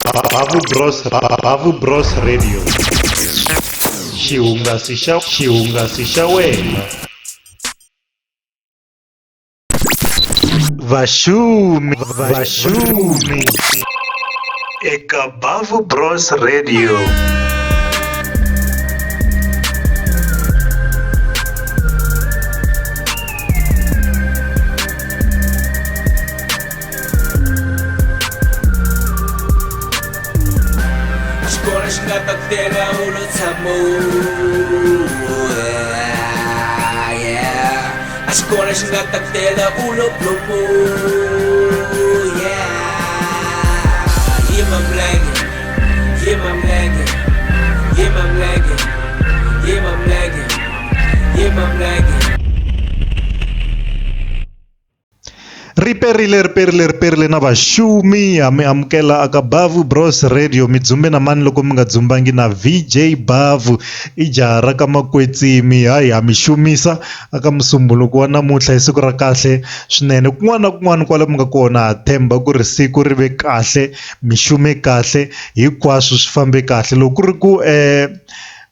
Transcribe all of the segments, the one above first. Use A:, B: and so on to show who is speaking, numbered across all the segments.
A: Bavu Bros Radio. Xihungasi xa wena. Vaxumi eka Bavu Bros Radio.
B: Tera ulo tamo, yeah. Askora singata tera ulo plomo, yeah. Yeah, my blanket, yeah, my blanket, yeah, my blanket, yeah, my blanket, yeah, my blanket.
A: riperile na vaxumi mi amukela aka Bavu Bros Radio. Mi dzumbe na mani loko mi nga dzumbangi na VJ Bavu i jaha ra ka Makwetsimi. Hayi ha mi xumisa aka musumbhunuku wa namuntlha hi siku ra kahle swinene. Kun'wana na kun'wana kwala mi nga kona ha themba ku ri siku ri ve kahle, mi xume kahle, hinkwaswo swi fambe kahle. Loko ku ri ku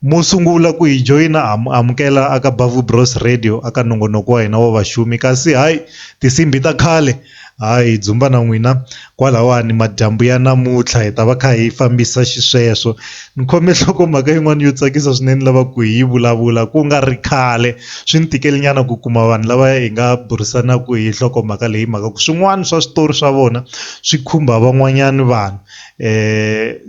A: mo sungula ku hi joyina amukela aka Bavu Bros Radio aka nongonoko wa hina wa vaxumi. Kasi hayi tinsimbhi ta khale hayi dzumba na n'wina kwalawani madyambu ya namuntlha hi ta va kha hi fambisa xisweswo. Ni khome nhlokomhaka yin'wana yo tsakisa swinene lava ku hi vulavula ku nga ri khale. Swi ni tikeli nyana ku kuma vanhu lava hi nga burisanaku hi nhlokomhaka leyi, mhaka ku swin'wana swa switori swa vona swi khumba van'wanyani vanhu.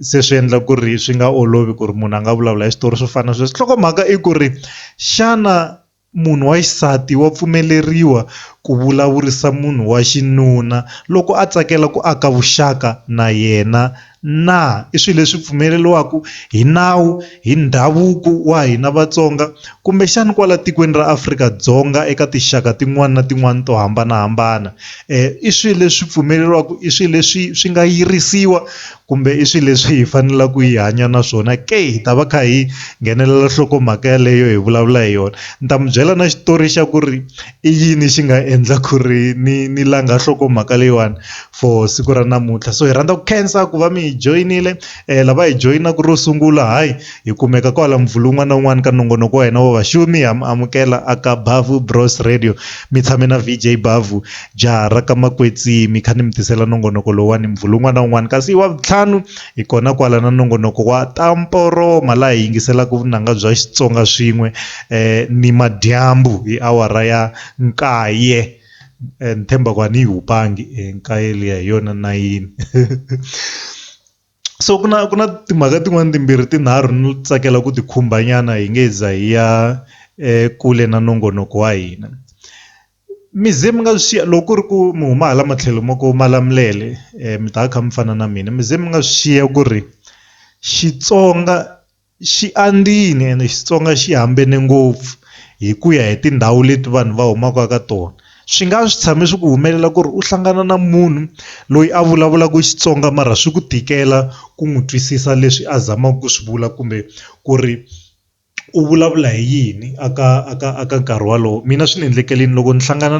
A: Se swi endla ku ri swi nga olovi ku ri munhu a nga vulavula hi switori swo fana na sweswo. Nhlokomhaka i ku ri xana munhu wa xisati wa pfumeleriwa ku vulavurisa munhu wa xinuna loko a tsakela ku aka vuxaka na yena na? I swilo leswi pfumeleriwaku hi nawu, hi ndhavuko wa hina Vatsonga, kumbe xana kwala tikweni ra Afrika-Dzonga eka tinxaka tin'wana na tin'wana to hambanahambana? I swilo leswi pfumeleriwaku, i swilo leswi swi nga yirisiwa, kumbe i swilo leswi hi faneleke hi hanya na swona ke? Hi ta va kha hi nghenelela nhlokomhaka yaleyo hi vulavula hi yona. Ni ta mi byela na xitori xa ku ri i yini xi nga endla ku ri ni langa nhlokomhaka leyiwani for siku ra namuntlha. So hi rhandza ku khensa ku va mi hi joyinile. Lava hi joyinaku ro sungula hayi hi kumeka kwala mvhulu wun'wana na wun'wana ka nongonoko wa hina wa vaxumi. Ha mi amukela aka Bavu Bros Radio. Mi tshame na VJ Bavu, jaha ra ka Makwetsimi, kha ni mi tisela nongonoko lowani mvhulu wun'wana na wun'wana. Kasi wa vutlhanu hi kona kwala na nongonoko wa Tamporoma laha hi yingiselaka vunanga bya Xitsonga swin'we ni madyambu hi awara ya 9. Ni themba ku a ni yi hupangi nkaye liya hi yona 9. So ku na timhaka tin'wana timbirhi tinharhu no tsakela ku ti khumbanyana hi nge za hi ya kule na nongonoko wa hina. Mi ze mi nga swi xiya loko ku ri ku mi huma hala matlhelo mo ko Malamulele, mi ta kha mi fana na mina. Mi ze mi nga swi xiya ku ri Xitsonga xi andini ene Xitsonga xi hambene ngopfu hi ku ya hi tindhawu leti vanhu va humaka ka tona. Swi nga swi tshame swi ku humelela ku ri u hlangana na munhu loyi a vulavulaka Xitsonga mara swi ku tikela ku n'wi twisisa leswi a zamaka ku swi vula, kumbe ku ri u vulavula hi yini aka nkarhi walowo. Mina swi ni endlekelini loko ni hlangana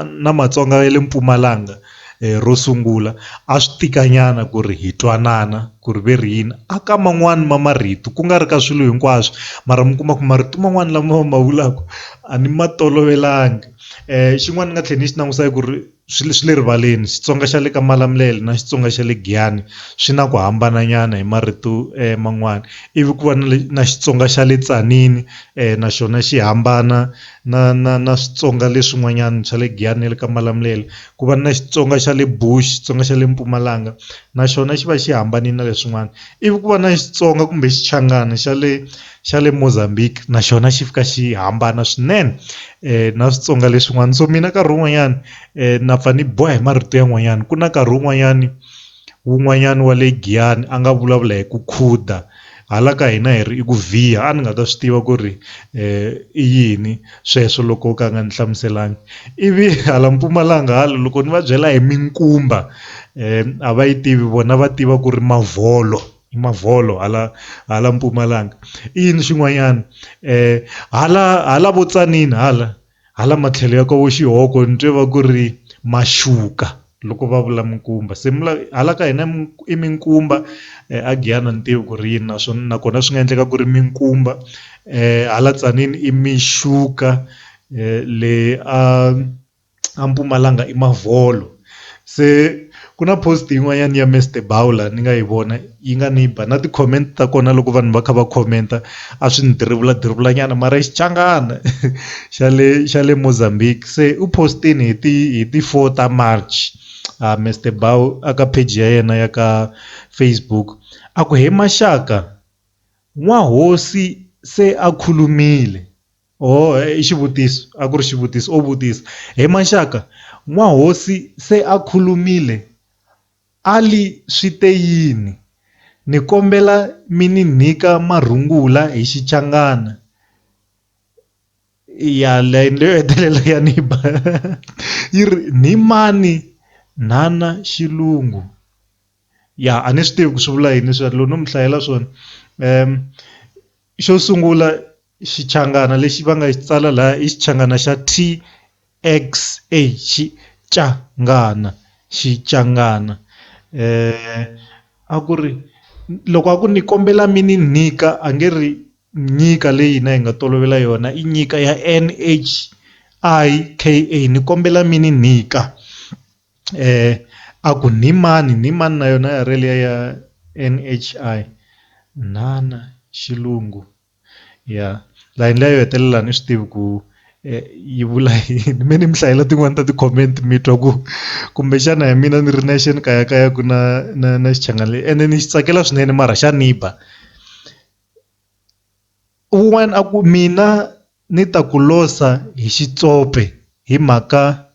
A: na Matsonga ya le Mpumalanga ro sungula, a swi tikanyana ku ri hi twanana ku ri ve ri yini aka man'wani ma marito, ku nga ri ka swilo hinkwaswo mara mi kuma ku marito man'wani lama ma vulaka a ni ma tolovelangi. Xin'wana ni nga tlhela ni xi langusa ku ri swi le rivaleni. Xitsonga xa le ka Malamulele na Xitsonga xa le Giyani swi na ku hambananyana hi marito man'wana. Ivi ku va na Xitsonga xa le Tzaneen na xona xi hambana na Switsonga leswin'wanyana xa le Giyani le ka Malamulele. Ku va na Xitsonga xa le Bush, Xitsonga xa le Mpumalanga na xona xi va xi hambanile na leswin'wana. Ivi ku va na Xitsonga kumbe Xichangani xa le Mozambique na xona xi fika xi hambana swinene na Switsonga leswin'wana. So mina nkarhi wun'wanyana na pfa ni boha hi marito yan'wanyana. Ku na nkarhi wun'wanyani wa le Giyani a nga vulavula hi ku khuda, hala ka hina hi ri i ku vhiya. A ni nga ta swi tiva ku ri i yini sweswo loko ka nga ni hlamuselangi. Ivi hala Mpumalanga hala loko ni va byela hi minkumba a va yi tivi, vona va tiva ku ri mavholo, i mavholo hala Mpumalanga. I yini xin'wanyana hala vo Tzaneen hala matlhelo ya ka vo Xihoko ni twe va ku ri maxuka. loko va vula minkumba. Se hala ka hina i minkumba a Giyani ni tivi ku ri yini naswona nakona swi nga endleka ku ri minkumba. Hala Tzaneen i mixuka, le a Mpumalanga i mavholo. Se ku na post yin'wanyana ya Mr Baula ni nga yi vona yi nga ni ba na ti-comment ta kona loko vanhu va kha va commenta a swi ni dirivula nyana mara i Xichangana xa le Mozambique. Se u postini hi ti 4 ta March Mr Bau aka page ya yena ya ka Facebook a ku he Maxaka n'wahosi se a khulumile. I xivutiso a ku ri xivutiso o vutisa he Maxaka n'wahosi se a khulumile ali swi te yini ni kombela mi ni nyika marungula hi Xichangana. Ya line leyo hetelela ya ni ba yi ri ni mani nhana xilungu. Ya a ni swi tivi ku swi vula yini swi loko no mi hlayela swona. Xo sungula Xichangana lexi va nga xi tsala laha i Xichangana xa TXA Xichangana. A ku ri loko a ku ni kombela mi ni nyika a nge ri nyika leyi na hi nga tolovela yona i nyika ya NHIKA ni kombela mi ni nyika. A ku ni mani na yona ya reliya ya NHI nhana xilungu. Ya line leyo hetelela ni swi tivi ku yi vula yini. Me ni mi hlayela tin'wani ta ti-comment mi twa ku kumbexana hi mina ni ri na xinikayaku na Xichangana leyi ene ni xi tsakela swinene mara xa niba. Un'wana a ku mina ni ta ku losa hi Xitsope hi mhaka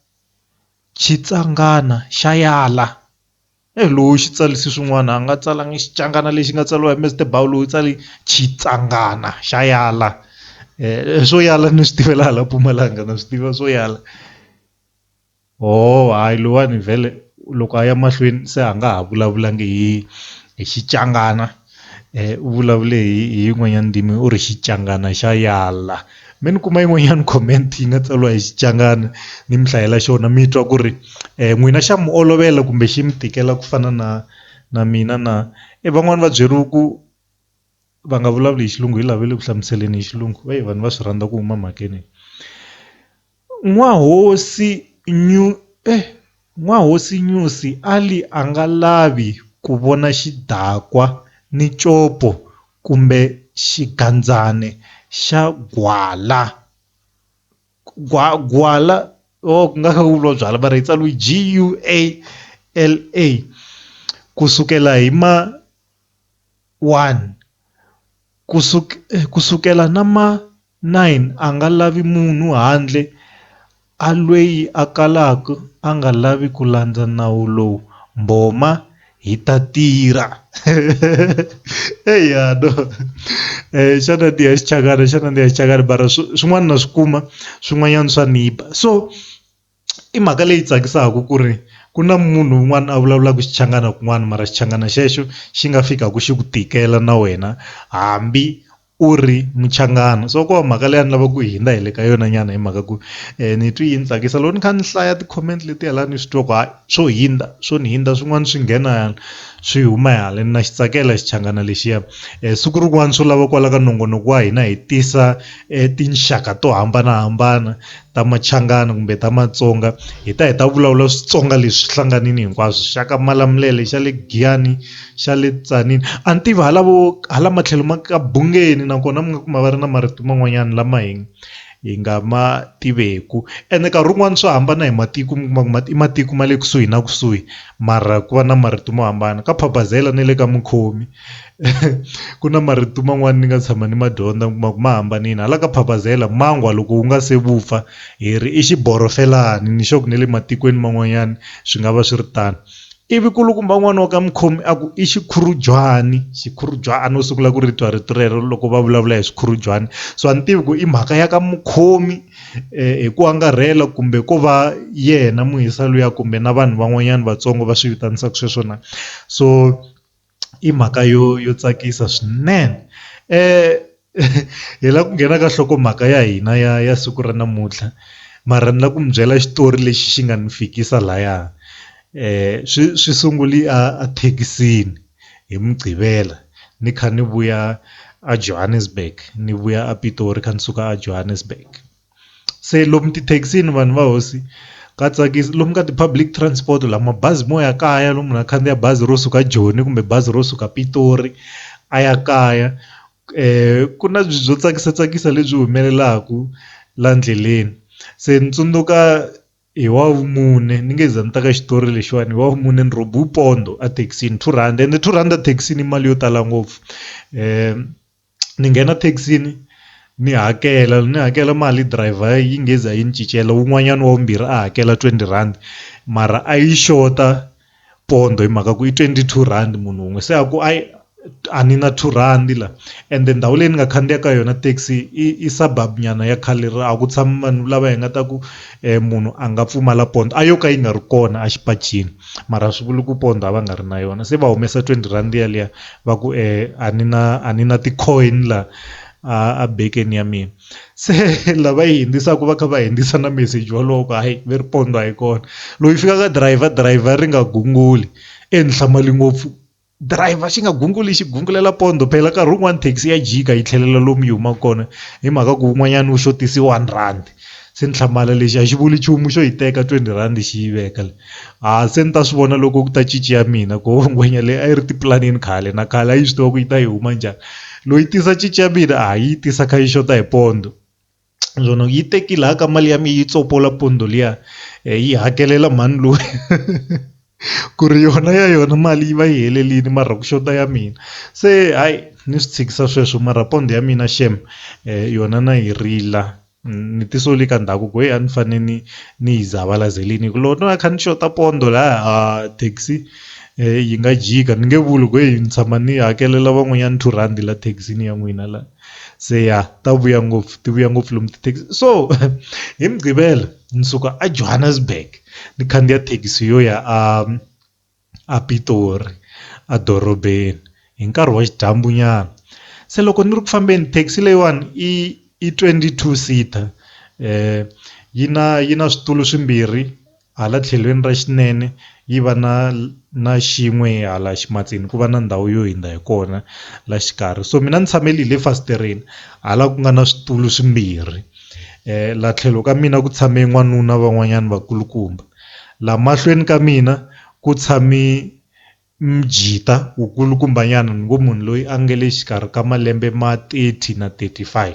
A: Xitsangana xa yala. Lowu xi tsalisi swin'wana a nga tsalangi Xichangana lexi nga tsaliwa hi Mr Bau lowu tsali Xitsangana xa yala. Swo yala ni swi tivela hala Mpumalanga na swi tiva swo yala. Hayi lowani vhele loko a ya mahlweni se a nga ha vulavulangi hi Xichangana. U vulavule hi yin'wanyana ndzimi u ri Xichangana xa yala. Me ni kuma yin'wanyana comment yi nga tsaliwa hi Xichangana ni mi hlayela xona mi twa ku ri n'wina xa mi olovela kumbe xi mi tikela ku fana na mina na. Van'wani va byeriwa ku va nga vulavuli hi xilungu hi lavele ku hlamuseleni hi xilungu. Vanhu va swi rhandza ku huma mhakeni. N'wahosi Nyusi ali a nga lavi ku vona xidakwa ni copo kumbe xigandzane xa gwala. Gwala ku nga kha ku vuriwa byala mara yi tsaliwe GUALA kusukela hi ma 1 kusukela na ma 9 a nga lavi munhu handle a lweyi a kalaka a nga lavi ku landza nawu lowu. Mboma hi ta tirha. Xana ndi ya Xichangana mara swin'wana na swi kuma swin'wanyana swa niba. So i mhaka leyi tsakisaka ku ri ku na munhu un'wana a vulavulaka Xichangana kun'wana mara Xichangana xexo xi nga fikaka xi ku tikela na wena hambi u ri Muchangana. So ko mhaka leyi a ni lava ku hindza hi le ka yona nyana hi mhaka ku ni twi yi ni tsakisa loko ni kha ni hlaya ti-comment leti hala ni swi twa ku swo ni hindza swin'wana swi nghena swi huma hala na xi tsakela Xichangana lexiya. Siku rin'wana swo lava kwala ka nongonoko wa hina hi tisa tinxaka to hambanahambana ta Machangana kumbe ta Matsonga hi ta vulavula Switsonga leswi hlanganini hinkwaswo xa ka Malamulele xa le Giyani xa le Tzaneen a ni tivi hala matlhelo ma ka Bungeni nakona mi nga kuma va ri na marito man'wanyana lama hi nga ma tiveku. Ene nkarhi wun'wani swo hambana hi matiko mi kuma i matiko ma le kusuhi na kusuhi mara ku va na marito mo hambana. Ka Phapazela ni le ka Mukhomi ku na marito man'wani ni nga tshama ni ma dyondza mi kuma ku ma hambanini. Hala ka Phapazela mangwa loko wu nga se vupfa hi ri i xiborofelani ni xo ku ne le matikweni man'wanyana swi nga va swi ri tano. Ivi kulukumba n'wana wa ka Mukhomi a ku i xikhurujwana u sungula ku ri twa rito rero loko va vulavula hi xikhurujwana. So a ni tivi ku i mhaka ya ka Mukhomi hi ku angarhela kumbe ko va yena muhisa luya kumbe na vanhu van'wanyana vatsongo va swi vitanisaka sweswo na. So i mhaka yo tsakisa swinene. Hi la ku nghena ka nhlokomhaka ya hina ya siku ra namuntlha mara ni la ku mi byela xitori lexi xi nga ni fikisa laya. swi sunguli a thekisini hi Mugqivela ni kha ni vuya a Johannesburg ni vuya a Pitori kha ni suka a Johannesburg. Se lomu tithekisini vanhu va hosi ka tsakisa, lomu ka ti-public transport la mabazi mo ya kaya, lomu munhu a khandziya bazi ro suka Joni kumbe bazi ro suka Pitori a ya kaya, ku na byo tsakisa lebyi humelelaku la ndleleni. Se ni tsundzuka hi wavumune, ni nge za ni ta ka xitori lexiwani, hi wavumune ni rhobe Upondo a thekisini R2 ende R2 thekisini i mali yo tala ngopfu. Ni nghena thekisini ni hakela mali, driver yi ngeza yi ni cincela, wun'wanyana wa vumbirhi a hakela R20 mara a yi xota pondo hi mhaka ku i R22 munhu un'we. Se aku a ni na R2 la, ende ndhawu leyi ni nga khandziya ka yona taxi i suburb nyana ya khale, a ku tshama vanhu lava hi nga ta ku munhu a nga pfumala pondo, a yo ka yi nga ri kona a xipacini, mara swi vuli ku pondo a va nga ri na yona. Se va humesa R20 yaliya va ku a ni na ti-coin la a bekeni ya mina. Se lava yi hindzisaka va kha va hindzisa na message wolowo ku hayi ve ri pondo a yi kona. Loyi fika ka driver ri nga gunguli, ni hlamali ngopfu, driver xi nga gunguli xi gungulela pondo phela, nkarhi wun'wani taxi ya jika yi tlhelela lomu yi humaka kona hi mhaka ku wun'wanyana wu xotisi R1. Se ni hlamala lexi a xi vuli nchumu xo yi teka R20 xi yi veka le. Se ni ta swi vona loko ku ta cinci ya mina ku ngwenya leyi a yi ri tiplanini khale na khale a yi swi tiva ku yi ta yi huma njhani. Loyi tisa cinci ya mina yi tisa kha yi xota hi pondo, nzono yi tekile haka mali ya mina yi tsopola pondo liya, yi hakelela mhani loyi ku ri yona mali yi va yi helelini mara ku xota ya mina. Se hayi ni swi tshikisa sweswo, mara pondo ya mina shem yona na yi rila, ni tisoli ka ndhaku ku a ni fane ni yi zavalazelini ku loko no ya kha ni xota pondo la taxi yi nga jika. Ni nge vuli ku ni tshama ni hakelela van'wanyana R2 la thekisini ya n'wina la. Se ya ti vuya ngopfu lomu tithekisi. So hi Mugqivela ni suka a Johannesburg ni khandziya thekisi yo ya a Pitori a dorobeni hi nkarhi wa xidyambu nyana. Se loko ni ri ku fambeni thekisi leyiwani i 22 seater, yi na switulu swimbirhi hala tlhelweni ra xinene, yi va na xin'we hala ximatsini ku va na ndhawu yo hindza hi kona la xikarhi. So mina ni tshameli le fasiтерeni hala ku nga na switulu swimbirhi, la tlhelo ka mina ku tshame n'wanuna van'wanyana vakulukumba, la mahlweni ka mina ku tshami mjita wukulukumbanyana, ni ngo munhu loyi a nge le xikarhi ka malembe ma 30 na 35.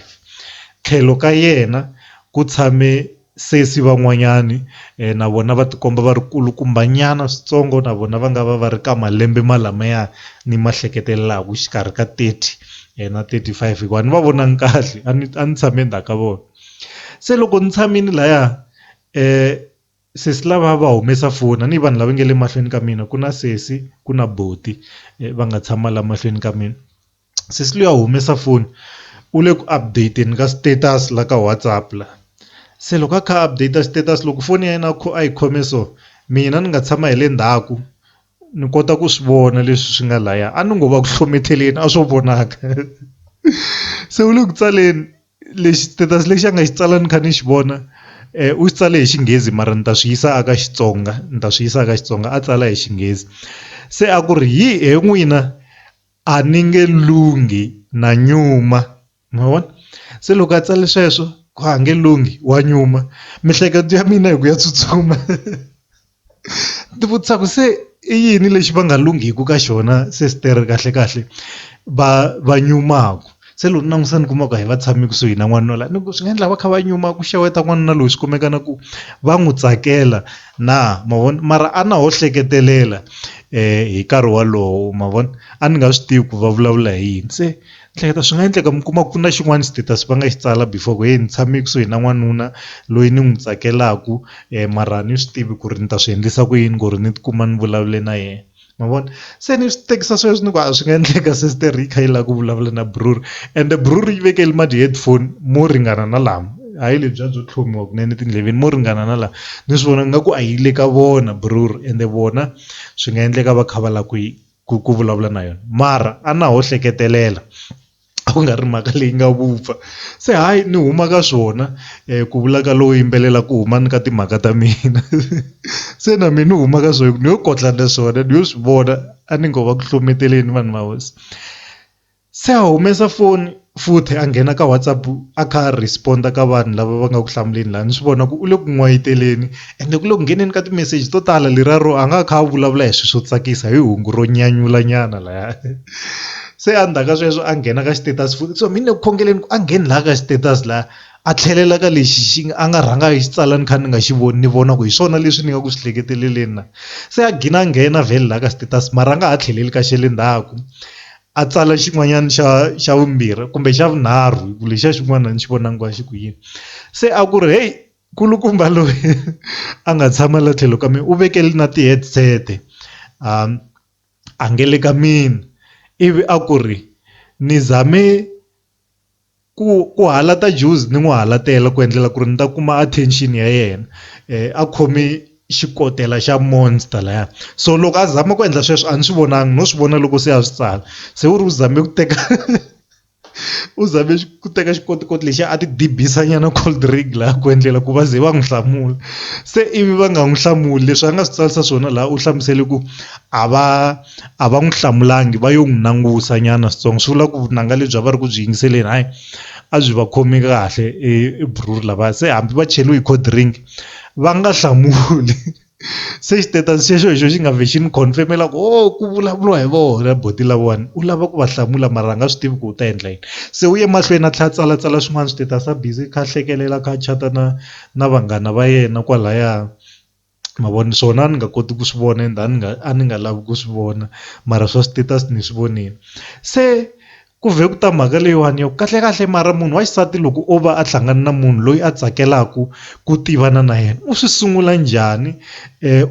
A: Tlhelo ka yena ku tshame sesi van'wanyani, na vona va tikomba va ri kulukumbanyana switsongo, na vona va nga va ri ka malembe malamaya ni mahleketelelaku xikarhi ka 30 na 35, hikuva ni va vonangi kahle, a ni tshame ndzhaku ka vona. Se loko ni tshamini laya sesi lava va humesa foni, ni vanhu lava nge le mahlweni ka mina, ku na sesi ku na boti va nga tshama la mahlweni ka mina. Sesi luya humesa foni u le ku updateni ka status la ka WhatsApp la. Se loko a kha update status, loko foni ya yena a yi khome so, mina ni nga tshama hi le ndzhaku ni kota ku swi vona leswi swi nga laya, a ni ngo va ku hlometeleni a swo vonaka. Se u le ku tsaleni lexi status lexi a nga xi tsala ni kha ni xi vona, u xi tsale hi Xinghezi mara ni ta swi yisa aka Xitsonga, a tsala hi Xinghezi. Se a ku ri hi n'wina a ni nge lunghi na nyuma, ma vona. Se loko a tsale sweswo ku a nge lunghi wa nyuma, mihleketo ya mina hi ku ya tsutsuma. Ti vutisaka se i yini lexi va nga lunghiku ka xona sesitere kahle va nyumaku. Se loko ni langusa ni kuma ku hi va tshami kusuhi na n'wanuna la, ni ku swi nga endla va kha va nyuma ku xeweta n'wanuna loyi swi kumeka na ku va n'wi tsakela na, ma vona, mara a na ho hleketelela hi nkarhi walowo, ma vona, a ni nga swi tivi ku va vulavula hi yini. Se hleketa swi nga endleka mi kuma ku na xin'wana status va nga xi tsala before ku ni tshame kusuhi na n'wanuna loyi ni n'wi tsakelaku, mara ni swi tivi ku ri ni ta swi endlisa ku yini ku ri ni tikuma ni vulavule na yena, ma vona. Se ni swi tekisa sweswo ni ku swi nga endleka sesitere yi kha yi lava ku vulavula na Bruri, ende Bruri yi vekele ma-headphone mo ringana na lama, hayi lebyiya byo tlhomiwa kunene tindleveni, mo ringana na laha. Ni swi vona nga ku a yi le ka vona Bruri, ende vona swi nga endleka va kha va lava ku vulavula na yona, mara a na ho hleketelela a ku nga ri mhaka leyi nga vupfa se hayi ni huma ka swona ku vula ka lowu yimbelela ku huma ni ka timhaka ta mina se na mina ni huma ka swona ni yo kotla na swona ni yo swi vona a ni ngo va ku hlometeleni vanhu va hosi se a humesa foni futhi a nghena ka WhatsApp a kha a responda ka vanhu lava va nga ku hlamuleni laha ni swi vona ku u le ku n'wayiteleni ende ku le ku ngheneni ka ti-message to tala leriya ro a nga kha a vulavula hi swilo swo tsakisa hi hungu ro nyanyula nyana laya se a ndzhaku ka sweswo a nghena ka status futhi so mina ku khongeleni ku a ngheni laha ka status laha a tlhelela ka lexi a nga rhanga hi xi tsala ni kha ni nga xi voni ni vona ku hi swona leswi ni nga ku swi hleketeleleni na se a gina a nghena vhele laha ka status mara a nga ha tlheleli ka xe le ndzhaku a tsala xin'wanyana xa vumbirhi kumbe xa vunharhu hi ku lexiya xin'wana ni xi vonangi wa xi ku yini se a ku ri heyi kulukumba loyi a nga tshama la tlhelo ka mina u vekele na ti-headset a nge le ka mina ivi a ku ri ni zame ku halata juice ni n'wi halatela ku endlela ku ri ni ta kuma attention ya yena a khome xikotela xa monster laya so loko a zama ku endla sweswo a ni swi vonangi no swi vona loko se a swi tsala se u ri u zame ku teka u zame ku teka xikotikoti lexi a ti dibisa nyana cold drink laha ku endlela ku va ze va n'wi hlamula se ivi va nga n'wi hlamuli leswi a nga swi tsalisa swona laha u hlamusele ku a va n'wi hlamulangi va yo n'wi langusa nyana switsongo swi vula ku vunanga lebyi a va ri ku byi yingiseleni hayi a byi va khomi kahle ebruri lava se hambi va cheliwe hi cold drink va nga hlamuli se xitetasi xexo hi xo xi nga ve xi ni confirmela ku ku vulavuliwa hi vona boti lavawani u lava ku va hlamula mara a nga swi tivi ku u ta endla yini se u ye mahlweni a tlhela tsalatsala swin'wana switetasi a busy kha hlekelela kha chata na vanghana va yena kwalaya mavoni swona a ni nga koti ku swi vona ende a ni nga lavi ku swi vona mara swa switetasi ni swi vonile se ku ve ku ta mhaka leyiwani yo kahlekahle mara munhu wa xisati loko o va a hlangana na munhu loyi a tsakelaka ku tivana na yena u swi sungula njhani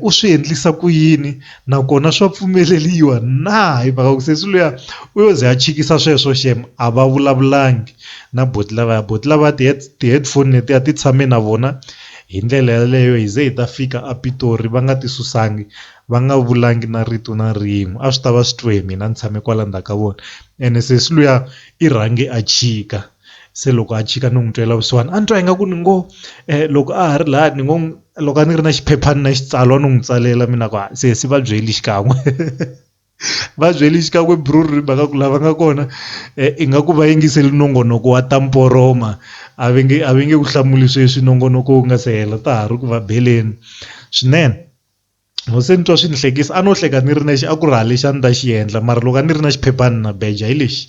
A: u swi endlisa ku yini nakona swa pfumeleliwa na hi mhaka ku sesi luya u yo ze a chikisa sweswo shem a va vulavulangi na boti lavaya ti-headphone letiya ti tshame na vona hi ndlela yaleyo hi ze hi ta fika a Pitori va nga ti susangi va nga vulangi na rito na rin'we a swi ta va swi twe hi mina ni tshame kwala ndzhaku ka vona ene sesi luya i rhange a chika se loko a chika ni n'wi twela vusiwana a ni twa ingaku ni ngo loko a ha ri laha ni ngo loko a ni ri na xiphephani na xitsalwa ni n'wi tsalela mina ku sesi va byeli xikan'we va byeli xikan'we bruri mhaka ku lava nga kona ingaku va yingiseli nongonoko wa tamporoma a ve nge ku hlamuli sweswi nongonoko wu nga se hela ta ha ri ku va beleni swinene no se ni twa swi ni hlekisa a no hleka ni ri na a ku ri ha lexi a ni ta xi endla mara loko a ni ri na xiphephani na beja hi lexi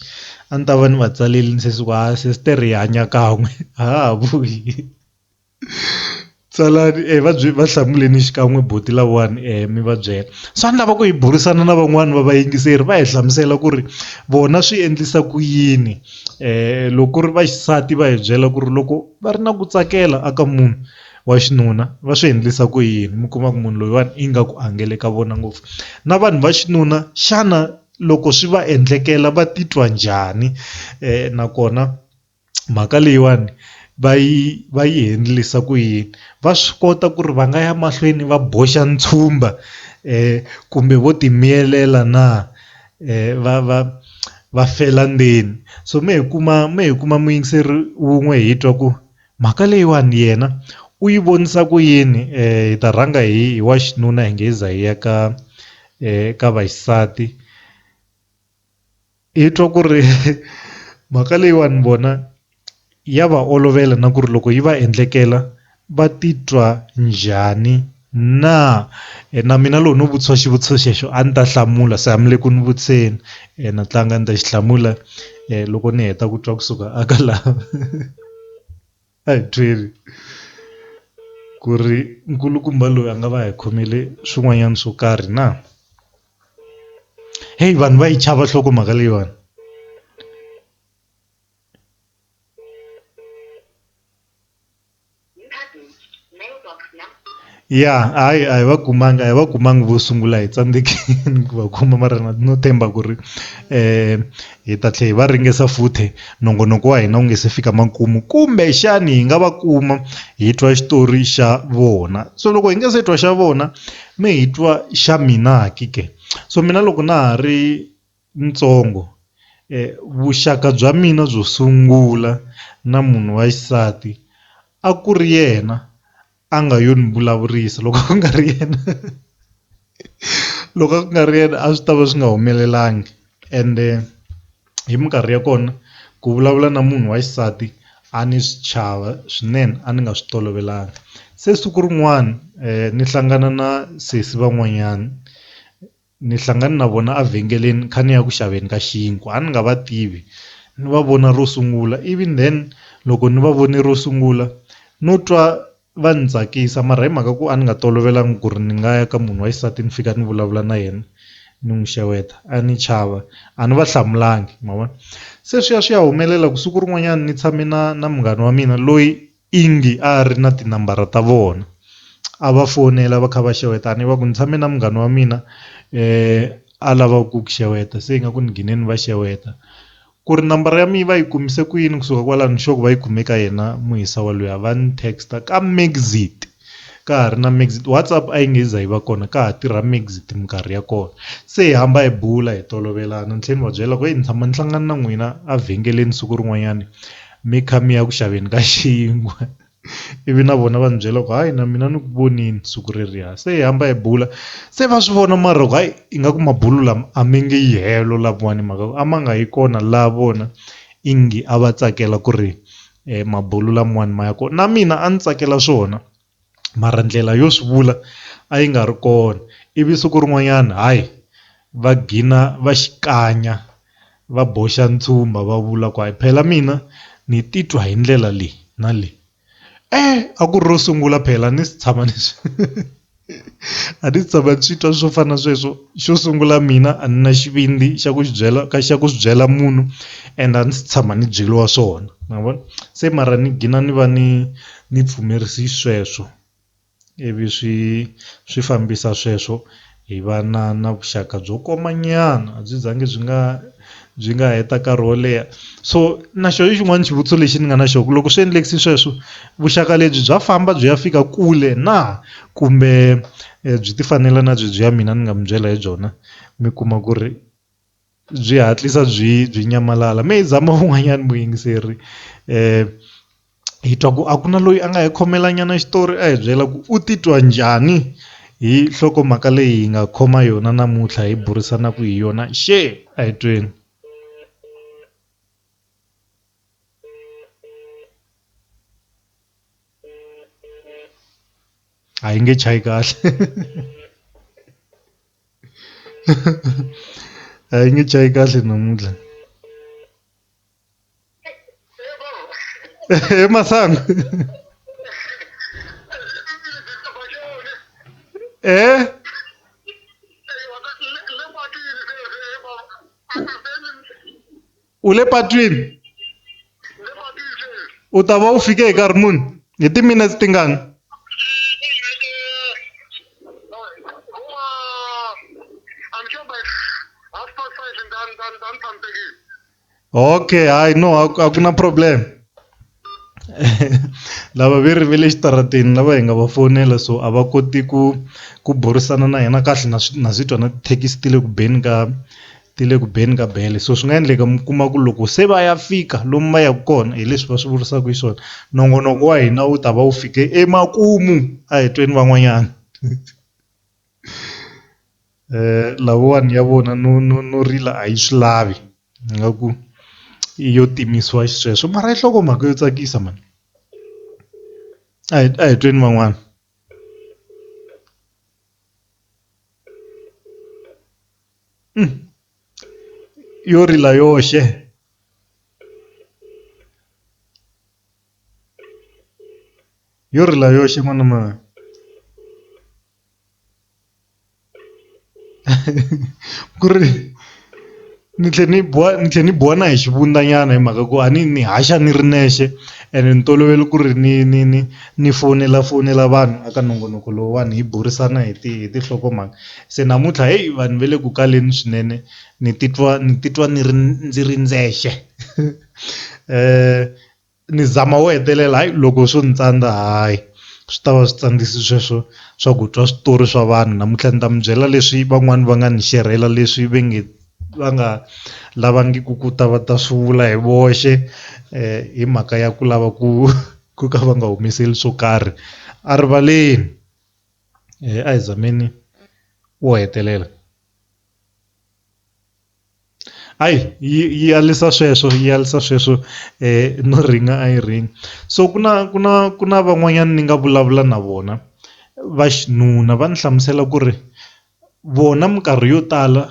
A: a ni ta va ni va tsaleli ni sesi ku sesitere hi hanya kan'we a ha vuyi tsalani va hlamuleni xikan'we boti lawani mi va byela so a ni lava ku hi burisana na van'wani va vayingiseri va hi hlamusela ku ri vona swi endlisa ku yini loko ku ri va xisati va hi byela ku ri loko va ri na ku tsakela aka munhu wa xinuna va swi endlisa ku yini mi kuma ku munhu loyiwani ingaku a nge le ka vona ngopfu na vanhu va xinuna xana loko swi va endlekela va titwa njhani nakona mhaka leyiwani va yi endlisa ku yini va swi kota ku ri va nga ya mahlweni va boxa ntshumba kumbe vo timiyelela na va fela ndzeni so me hi kuma muyingiseri wun'we hi twa ku mhaka leyiwani yena u yi vonisa ku yini hi ta rhanga hi wa xinuna hi nge za hi ya ka vaxisati hi twa ku ri mhaka leyiwani vona ya va olovela na ku ri loko yi va endlekela va titwa njhani na mina loko no vutisa xivutiso xexo a ni ta hlamula se hambi le ku ni vutiseni na tlanga ni ta xi hlamula loko ni heta ku twa kusuka aka lava a hi tweli ku ri nkulukumba loyi a nga va hi khomele swin'wanyana swo karhi na hey vanhu va yi chava nhloko mhaka leyiwani ya a hi va kumangi vo sungula hi tsandzekini ku va kuma mara no themba ku ri hi ta tlhela hi va ringesa futhi nongonoko wa hina wu nge se fika makumu kumbe xani hi nga va kuma hi twa xitori xa vona so loko hi nge se twa xa vona me hi twa xa mina hakike so mina loko na ha ri ntsongo vuxaka bya mina byo sungula na munhu wa xisati a ku ri yena a nga yo ni vulavurisa. Loko ku nga ri yena loko ku nga ri yena a swi tava swi nga humelelangi. Ende hi minkarhi ya kona ku vulavula na munhu wa xisati a ni swi chava swinene, a ni nga swi tolovelanga. Se siku rin'wana ni hlangana na sesi van'wanyana, ni hlangana na vona avhengeleni kha ni ya ku xaveni ka xinkwa. A ni nga va tivi, ni va vona ro sungula, even then loko ni va vone ro sungula no twa va ni tsakisa, mara hi mhaka ku a ni nga tolovelanga ku ri ni nga ya ka munhu wa xisati ni fika ni vulavula na yena ni n'wi xeweta, a ni chava, a ni va hlamulangi ma vona. Se swi ya humelela ku siku rin'wanyana ni tshame na munghana wa mina loyi ingi a ri na tinambara ta vona, a va fonela va kha va xeweta. Ni va ku ni tshame na munghana wa mina a lava ku xeweta, se ingaku ni gine ni va xeweta ku ri nambara ya mina va yi kumise ku yini kusuka kwalano. Ni sure ku va yi kume ka yena muhisa wa luya, va ni texta ka Maxit, ka ha ri na Maxit. WhatsApp a yi nge za yi va kona, ka ha tirha Maxit minkarhi ya kona. Se hi hamba hi bula hi tolovelana, ni tlhela ni va byela ku ni tshama ni hlangana na n'wina avhengeleni siku rin'wanyana mi kha mi ya ku xaveni ka xinkwa. Ivi na vona va ni byela ku hayi na mina ni ku vonini siku reriya. Se hi hamba hi bula, se va swi vona mara ku hayi ingaku mabulo lama a mi nge yi helo lamawani, mhaka a ma nga yi kona laha vona ingi a va tsakela ku ri mabulo lamawani ma ya kona. Na mina a ni tsakela swona mara ndlela yo swi vula a yi nga ri kona. Ivi siku rin'wanyana hayi va gina va xikanya, va boxa ntshumba, va vula ku hayi phela mina ni titwa hi ndlela leyi na leyi. A ku ri ro sungula phela ni si tshama ni a ni si tshama ni swi twa swo fana na sweswo. Xo sungula mina a ni na xivindzi xa ku swi byela munhu, and a ni si tshama ni byeliwa swona ma vona. Se mara ni gina ni va ni pfumerise sweswo, ivi swi fambisa sweswo hi va na vuxaka byo komanyana, a byi zangi byi nga heta nkarhi wo leha. So na xo xin'wana xivutiso lexi ni nga na xona, loko swi endlekisi sweswo vuxaka lebyi bya famba byi ya fika kule na, kumbe byi ti fanela na byi ya mina ni nga mi byela hi byona mi kuma ku ri byi hatlisa byi nyamalala. Me hi zama vun'wanyana vuyingiseri hi twa ku a ku na loyi a nga hi khomelanyana xitori a hi byela ku u titwa njhani hi nhlokomhaka leyi hi nga khoma yona namuntlha, hi burisanaku hi yona. A hi tweni. A yi nge chayi kahle a yi nge chayi kahle namuntlha. Masangu u le patwini, u ta va u fike hi nkarhi muni, hi timinetse tingani? Okay, hayi no, a ku na problem. Lava ve ri ve le xitarateni lava hi nga va fonela, so a va koti ku burisana na hina kahle, na swi twa na tithekisi ti le ku beni ka bele. So swi nga endleka mi kuma ku loko se va ya fika lomu va yaka kona, hi leswi va swi vurisaka hi swona, nongonoko wa hina wu ta va wu fike emakumu. A hi tweni van'wanyana. Lavawani ya vona no rila a yi swi lavi, ingaku yo timisiwa sweswo, mara yi nhlokomhaka yo tsakisa mani. A hi tweni van'wana. Yo rila yoxe, yo rila yoxe n'wana mani. Ku ri ni tlhela ni biwa na hi xivundanyana hi mhaka ku a ni haxa ni ri nexe, ene ni tolovele ku ri ni fonela vanhu aka nongonoko lowuwani hi burisana hi tinhlokomhaka. Se namuntlha heyi vanhu va le ku kaleni swinene, ni titwa ndzi ri ndzexe. Ni zama wo hetelela, hayi loko swo ni tsandza hayi swi ta va swi tsandzisi sweswo swa ku twa switori swa vanhu. Namuntlha ni ta mi byela leswi van'wani va nga ni xerhela, leswi va nga lavangi ku ta va ta swivula hi voxe hi mhaka ya ku lava ku ka va nga humeseli swo karhi a rivaleni a hi zameni wo hetelela yi alisa sweswo no ringa a yi ringi so ku na van'wanyana ni nga vulavula na vona va xinuna va ni hlamusela ku ri vona minkarhi yo tala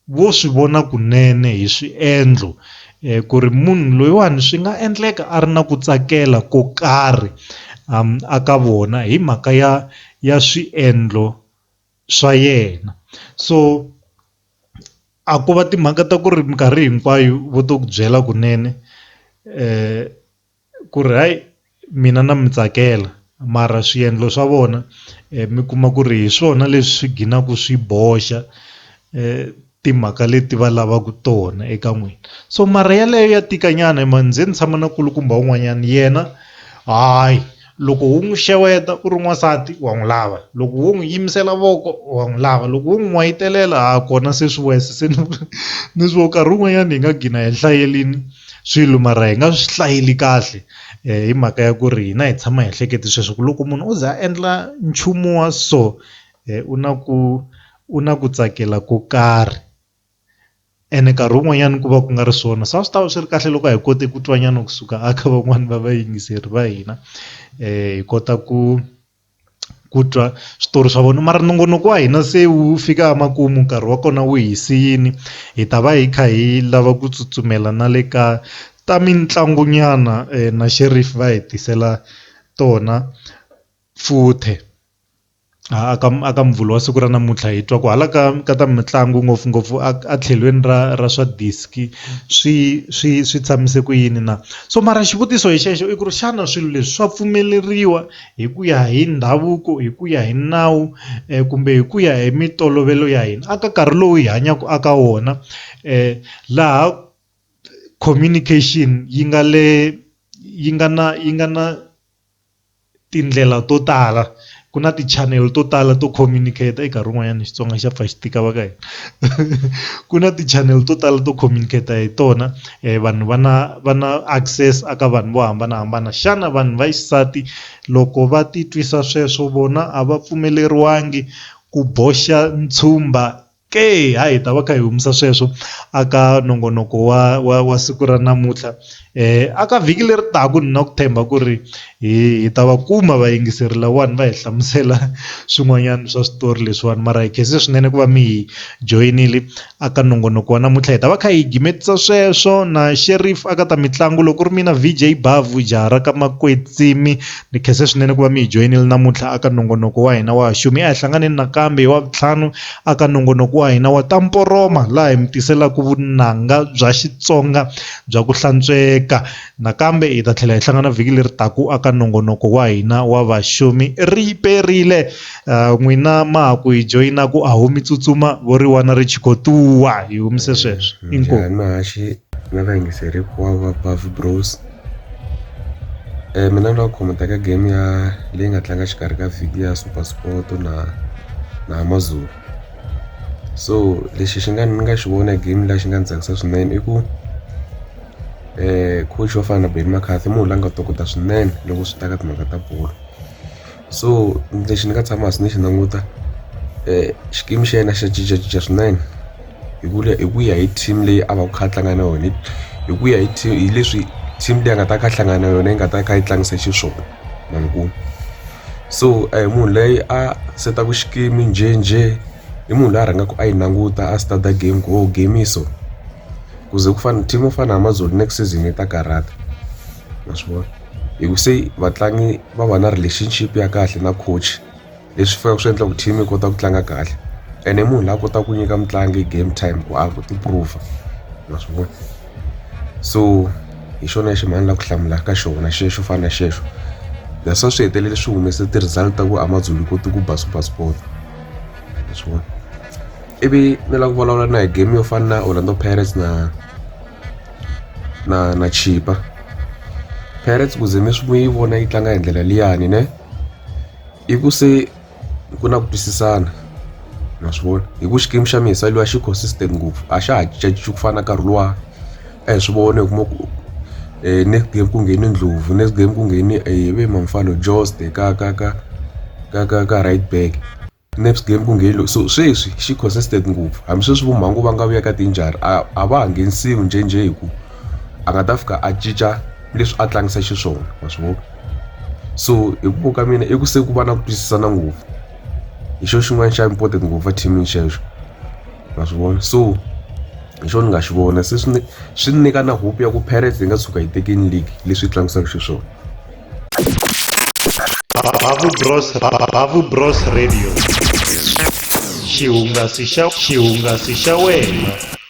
A: vo swi vona kunene hi swiendlo ku ri munhu loyiwani swi nga endleka a ri na ku tsakela ko karhi aka vona hi mhaka ya swiendlo swa yena so a ko va timhaka ta ku ri minkarhi hinkwayo vo to ku byela kunene ku ri hayi mina na mi tsakela mara swiendlo swa vona mi kuma ku ri hi swona leswi swi ginaku swi boxa timhaka leti va lavaka tona eka n'wina so mara yaleyo ya tikanyana manze ni tshama na kulukumba wun'wanyana yena hayi loko wu n'wi xeweta u ri n'wansati wa n'wi lava loko wo n'wi yimisela voko wa n'wi lava loko wo n'wi n'wayitelela kona se swi wese se ni swo nkarhi wun'wanyana hi nga gina hi hlayelini swilo mara hi nga swi hlayeli kahle hi mhaka ya ku ri hina hi tshama hi hlekete sweswo ku loko munhu o za a endla nchumu wa so u na ku tsakela ko karhi ene nkarhi wun'wanyana ku va ku nga ri swona swi ta va swi ri kahle loko hi kote ku twanyana kusuka aka van'wani va vayingiseri va hina hi kota ku twa switori swa vona mara nongonoko wa hina se wu fika emakumu nkarhi wa kona wu hisini hi ta va hi kha hi lava ku tsutsumela na le ka ta mitlangunyana na Sheriff va hi tisela tona futhe aka mvulo wa siku ra namuntlha hi twa ku hala ka ta mitlangu ngopfungopfu a tlhelweni ra swa diski swi tshamise ku yini na so mara xivutiso hi xexo i ku ri xana swilo leswi swa pfumeleriwa hi ku ya hi ndhavuko hi ku ya hi nawu kumbe hi ku ya hi mitolovelo ya hina aka nkarhi lowu hi hanyaka aka wona laha communication yi nga na tindlela to tala ku na ti-channel to tala to communicate nkarhi wun'wanyana Xitsonga xa pfa xi tika va ka hina ku na ti-channel to tala to communicate hi tona vanhu va na access aka vanhu vo hambanahambana xana vanhu va xisati loko va titwisa sweswo vona a va pfumeleriwangi ku boxa ntshumba ke hayi hi ta va kha hi humesa sweswo aka nongonoko wa siku ra namuntlha aka vhiki leri taka ni na ku themba ku ri hi ta va kuma vayingiseri lawani va hi hlamusela swin'wanyana swa switori leswiwani mara hi khense swinene ku va mi hi joyinile aka nongonoko wa namuntlha hi ta va kha hi gimetisa sweswo na Sheriff aka ta mitlangu loko ri mina VJ Bavu jaha ra ka Makwetsimi ni khense swinene ku va mi hi joyinile namuntlha aka nongonoko wa hina wa xumi a hi hlanganeni nakambe hi wa vutlhanu aka nongonoko wa hina wa tamporoma laha hi mi tiselaku vunanga bya Xitsonga bya ku hlantsweka nakambe hi ta tlhela hi hlangana vhiki leri taku aka nongonoko wa hina wa vaxumi ri perile n'wina ma ku hi joyinaku a humi tsutsuma voriwana ri chikotuwa hi humise sweswo inkomu
C: mahaxi na vayingiseri hinkwavo va Bavu Bros mina na khometa ka game leyi nga tlanga xikarhi ka vhiki ya Super Sport na Amazulu so lexi ni nga xi vona game la xi nga ni tsakisa swinene i ku coach wa fana na Ben McCarthy munhu la nga tokota swinene loko swi ta ka timhaka ta bolo so lexi ni nga tshama hansi ni xi languta xikimi xa yena xa cincacinca swinene hi ku ya hi team leyi a va ku kha tlanga na yona hi ku ya hi leswi team leyi a nga ta kha hlangana na yona yi nga ta kha yi tlangisa xiswona mankulu so munhu leyi a setaku xikimi njhenjhe i munhu loyi a rhangaku a yi languta a starta game ku game yi so ku ze ku fana team yo fana na Amazulu next season yi ta karata ma swi vona hi ku se vatlangi va va na relationship ya kahle na coach leswi fanaka swi endla ku team yi kota ku tlanga kahle ene munhu la kota ku nyika mutlangi game time ku a ku ti prove ma swi vona so hi xona lexi mani la ku hlamula ka xona xexo fana na xexo leswo swi hetelele swi humese ti-result ta ku Amazulu yi koti ku ba Super Sport ma swi vona ivi ni la ku vulavula na hi game yo fana na Orlando Pirates na Chipa Pirates ku ze mi swi yi vona yi tlanga hi ndlela liyani ne i ku se ku na ku twisisana ma swi vona hi ku xikimi xa mina luwa xi consistent ngopfu a xa ha cincacinci ku fana na nkarhi luwa a hi swi vona hi kuma ku next game ku ngheni Ndlovu, next game ku ngheni ve Mamfalo Joste ka right back, next game ku ngheni so sweswi xi consistent ngopfu hambi sweswi Vumhangu va nga vuya ka tinjari a va ha nghenisiwi njhenjhe hi ku a nga ta fika a cinca leswi a tlangisa xiswona ma swi vona. So hi ku ka mina i ku se ku va na ku twisisana ngopfu hi xo xin'wana xa important ngopfu a teamini xexo ma swi vona. So hi xo ni nga xi vona se swi nyika na hope ya ku Pirates yi nga tshuka yi tekini league leswi tlangisaka xiswona.
A: Bavu Bros Radio xihungasi xa wena.